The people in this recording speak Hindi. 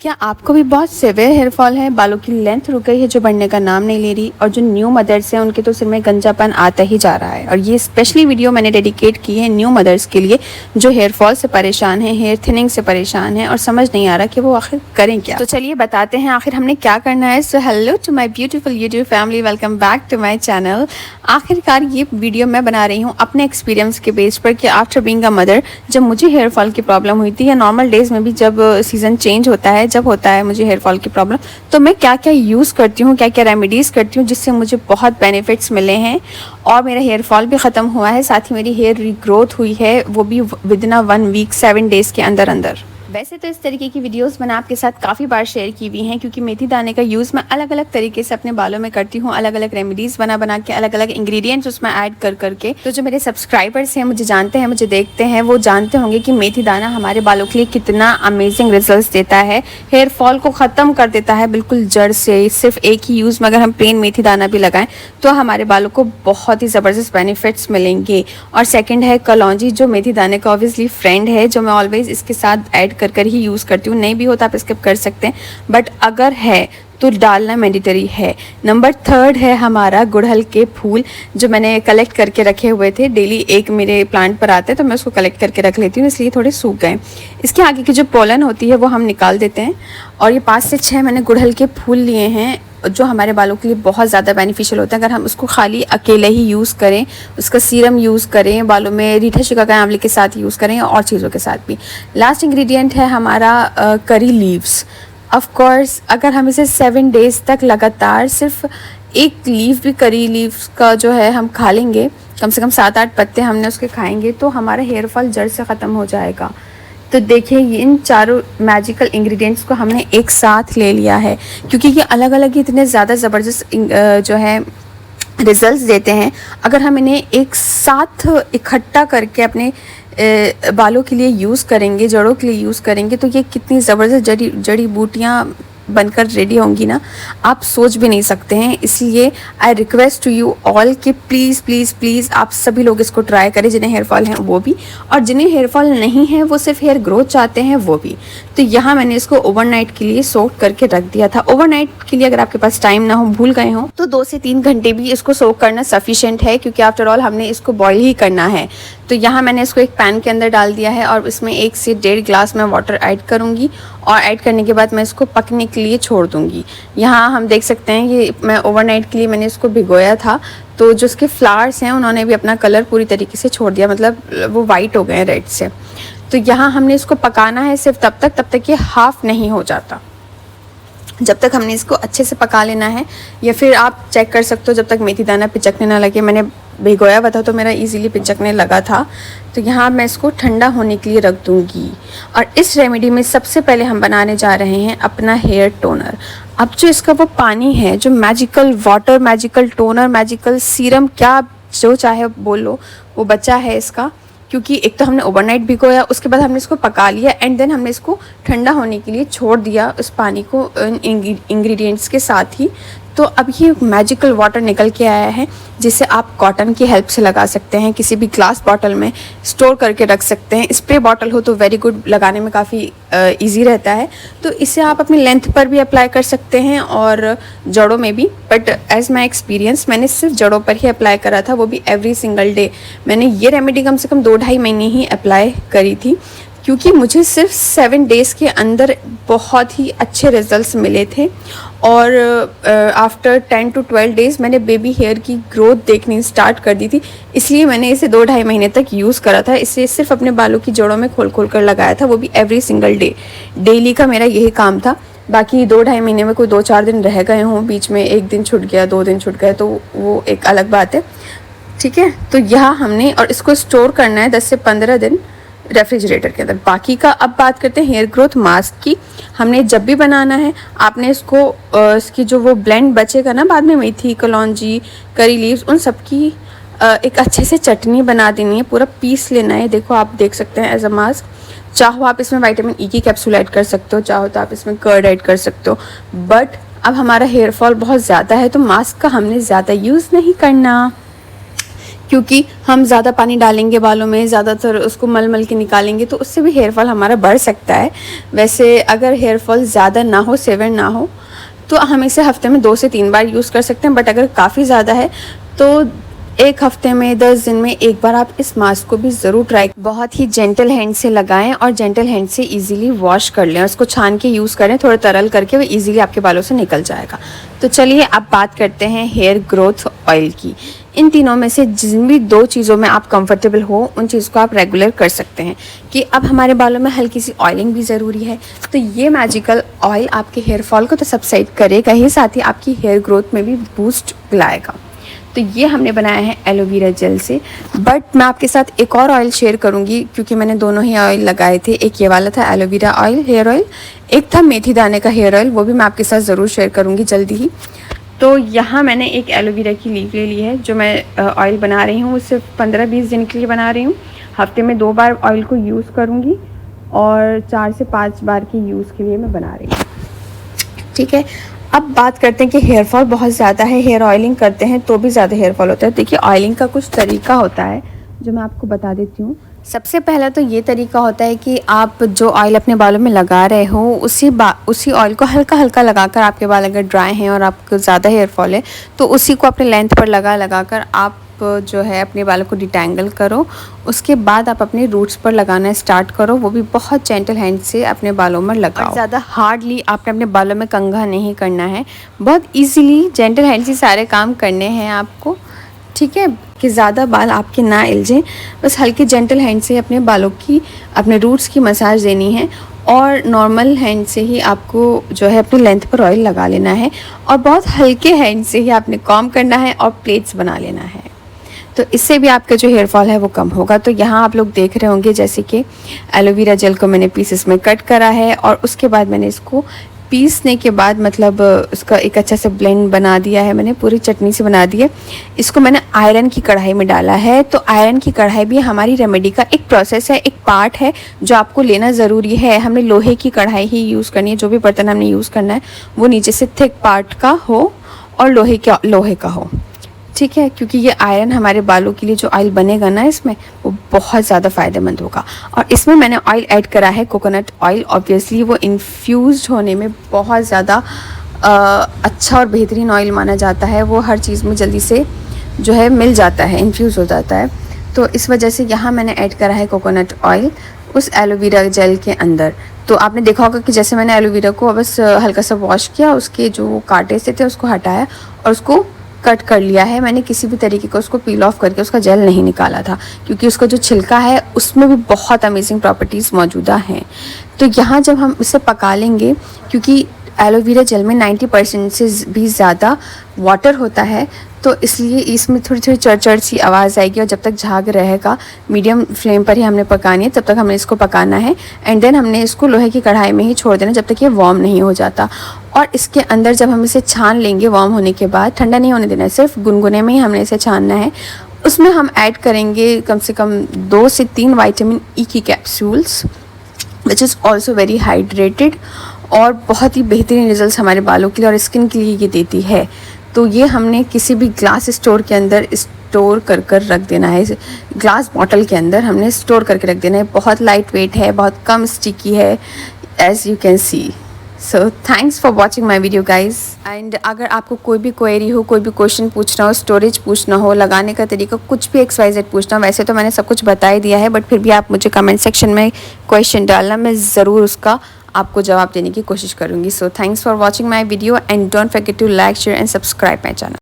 क्या आपको भी बहुत सीवियर हेयर फॉल है? बालों की लेंथ रुक गई है जो बढ़ने का नाम नहीं ले रही, और जो न्यू मदर्स हैं उनके तो सिर में गंजापन आता ही जा रहा है। और ये स्पेशली वीडियो मैंने डेडिकेट की है न्यू मदर्स के लिए जो हेयर फॉल से परेशान है, हेयर थिनिंग से परेशान है और समझ नहीं आ रहा कि वो आखिर करें क्या। तो चलिए बताते हैं आखिर हमने क्या करना है। So hello to my beautiful YouTube family, welcome back to my channel. आखिरकार ये वीडियो मैं बना रही हूँ अपने एक्सपीरियंस के बेस पर कि आफ्टर बीइंग अ मदर जब मुझे हेयर फॉल की प्रॉब्लम हुई थी, या नॉर्मल डेज में भी जब सीज़न चेंज होता है, जब होता है मुझे हेयर फॉल की प्रॉब्लम, तो मैं क्या क्या यूज़ करती हूँ, क्या क्या रेमेडीज़ करती हूँ जिससे मुझे बहुत बेनिफिट्स मिले हैं और मेरा हेयर फॉल भी ख़त्म हुआ है। साथ ही मेरी हेयर रीग्रोथ हुई है, वो भी विदिन अ 1 वीक 7 डेज़ के अंदर अंदर। वैसे तो इस तरीके की वीडियोस मैंने आपके साथ काफ़ी बार शेयर की हुई हैं, क्योंकि मेथी दाने का यूज़ मैं अलग अलग तरीके से अपने बालों में करती हूँ, अलग अलग रेमेडीज़ बना के, अलग अलग इंग्रेडिएंट्स उसमें ऐड कर करके। तो जो मेरे सब्सक्राइबर्स हैं, मुझे जानते हैं, मुझे देखते हैं, वो जानते होंगे कि मेथी दाना हमारे बालों के लिए कितना अमेजिंग रिजल्ट देता है, हेयर फॉल को ख़त्म कर देता है बिल्कुल जड़ से। सिर्फ एक ही यूज़ में अगर हम प्लेन मेथी दाना भी लगाएं तो हमारे बालों को बहुत ही ज़बरदस्त बेनिफिट्स मिलेंगे। और सेकेंड है कलौंजी, जो मेथी दाने का ऑब्वियसली फ्रेंड है, जो मैं ऑलवेज़ इसके साथ ऐड कर ही यूज़ करती हूँ। नहीं भी हो तो आप स्किप कर सकते हैं, बट अगर है तो डालना मैंडेटरी है। नंबर 3 है हमारा गुड़हल के फूल, जो मैंने कलेक्ट करके रखे हुए थे। डेली एक मेरे प्लांट पर आते हैं तो मैं उसको कलेक्ट करके रख लेती हूँ, इसलिए थोड़े सूख गए। इसके आगे की जो पोलन होती है वो हम निकाल देते हैं। और ये 5 से 6 मैंने गुड़हल के फूल लिए हैं जो हमारे बालों के लिए बहुत ज़्यादा बेनिफिशियल होता है। अगर हम उसको खाली अकेले ही यूज़ करें, उसका सीरम यूज़ करें, बालों में रीठा शिकाकाई आंवले के साथ यूज़ करें और चीज़ों के साथ भी। लास्ट इंग्रेडिएंट है हमारा करी लीव्स। ऑफ कोर्स अगर हम इसे 7 डेज़ तक लगातार सिर्फ एक लीफ भी करी लीव्स का जो है हम खा लेंगे, कम से कम 7-8 पत्ते हमने उसके खाएंगे, तो हमारा हेयर फॉल जड़ से ख़त्म हो जाएगा। तो देखिए इन चारों मैजिकल इंग्रेडिएंट्स को हमने एक साथ ले लिया है, क्योंकि ये अलग अलग इतने ज़्यादा ज़बरदस्त जो है रिजल्ट्स देते हैं। अगर हम इन्हें एक साथ इकट्ठा करके अपने बालों के लिए यूज़ करेंगे, जड़ों के लिए यूज़ करेंगे, तो ये कितनी ज़बरदस्त जड़ी बूटियाँ बनकर रेडी होंगी ना, आप सोच भी नहीं सकते हैं। इसलिए I request to you all कि प्लीज़ प्लीज़ प्लीज़ आप सभी लोग इसको ट्राई करें, जिन्हें हेयर फॉल है वो भी, और जिन्हें हेयर फॉल नहीं है वो सिर्फ हेयर ग्रोथ चाहते हैं वो भी। तो यहाँ मैंने इसको ओवरनाइट के लिए सोक करके रख दिया था। ओवरनाइट के लिए अगर आपके पास टाइम ना हो, भूल गए हो, तो 2 से 3 घंटे भी इसको सोक करना सफिशिएंट है, क्योंकि आफ्टर ऑल हमने इसको बॉईल ही करना है। तो यहाँ मैंने इसको एक पैन के अंदर डाल दिया है और इसमें 1 से 1.5 ग्लास में वाटर ऐड करूँगी, और ऐड करने के बाद मैं इसको पकने के लिए छोड़ दूँगी। यहाँ हम देख सकते हैं कि मैं ओवरनाइट के लिए मैंने इसको भिगोया था, तो जो उसके फ्लावर्स हैं उन्होंने भी अपना कलर पूरी तरीके से छोड़ दिया, मतलब वो वाइट हो गए हैं रेड से। तो यहाँ हमने इसको पकाना है सिर्फ तब तक ये हाफ़ नहीं हो जाता, जब तक हमने इसको अच्छे से पका लेना है। या फिर आप चेक कर सकते हो जब तक मेथी दाना पिचकने ना लगे। मैंने भिगोया हुआ था तो मेरा इजीली पिचकने लगा था। तो यहाँ मैं इसको ठंडा होने के लिए रख दूँगी। और इस रेमेडी में सबसे पहले हम बनाने जा रहे हैं अपना हेयर टोनर। अब जो इसका वो पानी है, जो magical water, magical toner, magical serum, क्या जो चाहे बोल लो, वो बचा है इसका। क्योंकि एक तो हमने ओवरनाइट भिगोया, उसके बाद हमने इसको पका लिया, एंड देन हमने इसको ठंडा होने के लिए छोड़ दिया उस पानी को इंग्रेडिएंट्स के साथ ही। तो अब ये मैजिकल वाटर निकल के आया है, जिसे आप कॉटन की हेल्प से लगा सकते हैं, किसी भी ग्लास बॉटल में स्टोर करके रख सकते हैं। स्प्रे बॉटल हो तो वेरी गुड, लगाने में काफ़ी इजी रहता है। तो इसे आप अपनी लेंथ पर भी अप्लाई कर सकते हैं और जड़ों में भी, बट एज़ माई एक्सपीरियंस मैंने सिर्फ जड़ों पर ही अप्लाई करा था, वो भी एवरी सिंगल डे। मैंने ये रेमेडी कम से कम 2-2.5 महीने ही अप्लाई करी थी, क्योंकि मुझे सिर्फ 7 डेज़ के अंदर बहुत ही अच्छे रिजल्ट्स मिले थे। और आफ्टर 10 to 12 डेज़ मैंने बेबी हेयर की ग्रोथ देखनी स्टार्ट कर दी थी, इसलिए मैंने इसे 2-2.5 महीने तक यूज़ करा था। इसे सिर्फ अपने बालों की जड़ों में खोल कर लगाया था, वो भी एवरी सिंगल डे। डेली का मेरा यही काम था। बाकी 2-2.5 महीने में कोई 2-4 दिन रह गए हों, बीच में 1 दिन छूट गया, 2 दिन छूट गए, तो वो एक अलग बात है, ठीक है। तो यहाँ हमने, और इसको स्टोर करना है 10 से 15 दिन रेफ्रिजरेटर के अंदर। बाकी का अब बात करते हैं हेयर ग्रोथ मास्क की। हमने जब भी बनाना है, आपने इसको इसकी जो वो ब्लेंड बचेगा ना बाद में, मेथी, कलौंजी, करी लीव्स, उन सब की एक अच्छे से चटनी बना देनी है, पूरा पीस लेना है। देखो आप देख सकते हैं एज अ मास्क। चाहो आप इसमें विटामिन ई की कैप्सूल ऐड कर सकते हो, चाहो तो आप इसमें कर्ड ऐड कर सकते हो, बट अब हमारा हेयर फॉल बहुत ज़्यादा है तो मास्क का हमने ज़्यादा यूज़ नहीं करना। क्योंकि हम ज़्यादा पानी डालेंगे बालों में, ज़्यादातर उसको मल मल के निकालेंगे तो उससे भी हेयर फॉल हमारा बढ़ सकता है। वैसे अगर हेयर फॉल ज़्यादा ना हो, सेवियर ना हो, तो हम इसे हफ्ते में 2 से 3 बार यूज़ कर सकते हैं। बट अगर काफ़ी ज़्यादा है तो एक हफ्ते में 10 दिन में एक बार आप इस मास्क को भी ज़रूर ट्राई, बहुत ही जेंटल हैंड से लगाएं और जेंटल हैंड से इजीली वॉश कर लें। उसको छान के यूज़ करें, थोड़ा तरल करके, वो इजीली आपके बालों से निकल जाएगा। तो चलिए अब बात करते हैं हेयर ग्रोथ ऑयल की। इन तीनों में से जिन भी 2 चीज़ों में आप कंफर्टेबल हो उन चीज़ को आप रेगुलर कर सकते हैं। कि अब हमारे बालों में हल्की सी ऑयलिंग भी ज़रूरी है, तो ये मैजिकल ऑयल आपके हेयर फॉल को तो सबसाइड करेगा ही, साथ ही आपकी हेयर ग्रोथ में भी बूस्ट लाएगा। तो ये हमने बनाया है एलोवेरा जेल से। बट मैं आपके साथ एक और ऑयल शेयर करूँगी क्योंकि मैंने दोनों ही ऑयल लगाए थे। एक ये वाला था एलोवेरा ऑयल हेयर ऑयल, एक था मेथी दाने का हेयर ऑयल, वो भी मैं आपके साथ ज़रूर शेयर करूँगी जल्दी ही। तो यहाँ मैंने एक एलोवेरा की लीफ ले ली है जो मैं ऑयल बना रही हूँ, उसे 15-20 दिन के लिए बना रही हूँ। हफ्ते में 2 बार ऑयल को यूज़ करूँगी और 4 से 5 बार के यूज़ के लिए मैं बना रही हूँ। ठीक है, अब बात करते हैं कि हेयर फॉल बहुत ज़्यादा है, हेयर ऑयलिंग करते हैं तो भी ज़्यादा हेयर फॉल होता है। देखिए ऑयलिंग का कुछ तरीका होता है जो मैं आपको बता देती हूँ। सबसे पहला तो ये तरीका होता है कि आप जो ऑयल अपने बालों में लगा रहे हो उसी ऑयल को हल्का हल्का लगाकर, आपके बाल अगर ड्राई हैं और आपको ज़्यादा हेयर फॉल है तो उसी को अपने लेंथ पर लगा कर आप जो है अपने बालों को डिटेंगल करो। उसके बाद आप अपने रूट्स पर लगाना स्टार्ट करो, वो भी बहुत जेंटल हैंड से अपने बालों में लगाओ। ज़्यादा हार्डली आपने अपने बालों में कंघा नहीं करना है, बहुत इजीली जेंटल हैंड से सारे काम करने हैं आपको। ठीक है, कि ज़्यादा बाल आपके ना इलझें, बस हल्के जेंटल हैंड से अपने बालों की, अपने रूट्स की मसाज देनी है और नॉर्मल हैंड से ही आपको जो है अपनी लेंथ पर ऑयल लगा लेना है और बहुत हल्के हैंड से ही आपने कॉम्ब करना है और प्लेट्स बना लेना है। तो इससे भी आपका जो हेयर फॉल है वो कम होगा। तो यहाँ आप लोग देख रहे होंगे जैसे कि एलोवेरा जेल को मैंने पीसेस में कट करा है और उसके बाद मैंने इसको पीसने के बाद मतलब उसका एक अच्छा सा ब्लेंड बना दिया है, मैंने पूरी चटनी से बना दी है। इसको मैंने आयरन की कढ़ाई में डाला है। तो आयरन की कढ़ाई भी हमारी रेमेडी का एक प्रोसेस है, एक पार्ट है जो आपको लेना ज़रूरी है। हमने लोहे की कढ़ाई ही यूज़ करनी है, जो भी बर्तन हमने यूज़ करना है वो नीचे से थिक पार्ट का हो और लोहे का हो। ठीक है, क्योंकि ये आयरन हमारे बालों के लिए जो ऑयल बनेगा ना इसमें, वो बहुत ज़्यादा फ़ायदेमंद होगा। और इसमें मैंने ऑयल ऐड करा है कोकोनट ऑयल। ऑब्वियसली वो इन्फ्यूज़ होने में बहुत ज़्यादा अच्छा और बेहतरीन ऑयल माना जाता है। वो हर चीज़ में जल्दी से जो है मिल जाता है, इन्फ्यूज़ हो जाता है। तो इस वजह से यहाँ मैंने ऐड करा है कोकोनट ऑयल उस एलोवेरा जेल के अंदर। तो आपने देखा होगा कि जैसे मैंने एलोवेरा को बस हल्का सा वॉश किया, उसके जो कांटे से थे उसको हटाया और उसको कट कर लिया है। मैंने किसी भी तरीके का उसको पील ऑफ करके उसका जेल नहीं निकाला था, क्योंकि उसका जो छिलका है उसमें भी बहुत अमेजिंग प्रॉपर्टीज़ मौजूदा हैं। तो यहाँ जब हम इसे पका लेंगे, क्योंकि एलोवेरा जेल में 90% से भी ज़्यादा वाटर होता है, तो इसलिए इसमें थोड़ी थोड़ी चढ़ सी आवाज़ आएगी और जब तक झाग रहेगा, मीडियम फ्लेम पर ही हमने पकानी है, तब तक हमने इसको पकाना है। एंड देन हमने इसको लोहे की कढ़ाई में ही छोड़ देना जब तक ये वार्म नहीं हो जाता। और इसके अंदर जब हम इसे छान लेंगे वार्म होने के बाद, ठंडा नहीं होने देना है, सिर्फ गुनगुने में ही हमने इसे छानना है। उसमें हम ऐड करेंगे कम से कम 2 से 3 विटामिन ई की capsules, which is also very hydrated और बहुत ही बेहतरीन रिजल्ट हमारे बालों के लिए और स्किन के लिए ये देती है। तो ये हमने किसी भी ग्लास स्टोर के अंदर स्टोर कर रख देना है, ग्लास बॉटल के अंदर हमने स्टोर करके रख देना है। बहुत लाइट वेट है, बहुत कम स्टिकी है, as you can see. So thanks for watching my video guys. And अगर आपको कोई भी क्वेरी हो, कोई भी क्वेश्चन पूछना हो, स्टोरेज पूछना हो, लगाने का तरीका, कुछ भी XYZ पूछना हो, वैसे तो मैंने सब कुछ बता ही दिया है, बट फिर भी आप मुझे कमेंट सेक्शन में क्वेश्चन डालना, मैं ज़रूर उसका आपको जवाब देने की कोशिश करूँगी। So thanks for watching my video and don't forget to like, share and subscribe my channel.